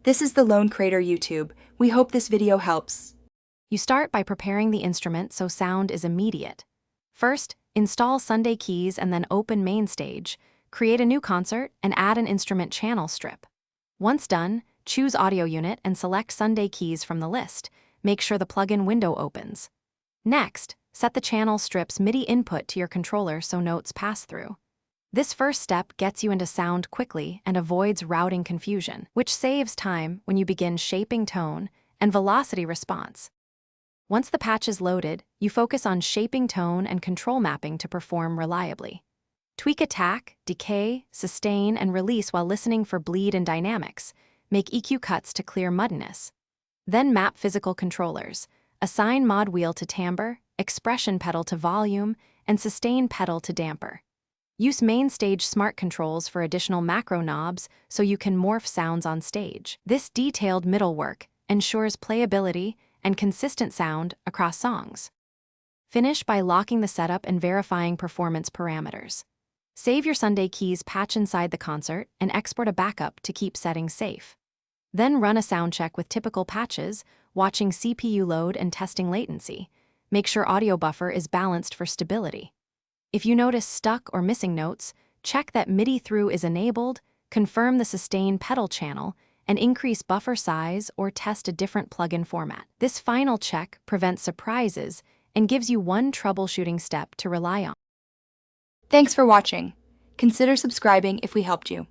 This is the Lone Crater YouTube. We hope this video helps. You start by preparing the instrument so sound is immediate. First, install Sunday keys and then open main stage, create a new concert, and add an instrument channel strip. Once done, choose audio unit and select Sunday keys from the list. Make sure the plugin window opens. Next, set the channel strip's MIDI input to your controller so notes pass through. This first step gets you into sound quickly and avoids routing confusion, which saves time when you begin shaping tone and velocity response. Once the patch is loaded, you focus on shaping tone and control mapping to perform reliably. Tweak attack, decay, sustain, and release while listening for bleed and dynamics. Make EQ cuts to clear muddiness. Then map physical controllers. Assign mod wheel to timbre, expression pedal to volume, and sustain pedal to damper. Use main stage smart controls for additional macro knobs so you can morph sounds on stage. This detailed middle work ensures playability and consistent sound across songs. Finish by locking the setup and verifying performance parameters. Save your Sunday keys patch inside the concert and export a backup to keep settings safe. Then run a sound check with typical patches, watching CPU load and testing latency. Make sure audio buffer is balanced for stability. If you notice stuck or missing notes, check that MIDI through is enabled, confirm the sustain pedal channel, and increase buffer size or test a different plugin format. This final check prevents surprises and gives you one troubleshooting step to rely on. Thanks for watching. Consider subscribing if we helped you.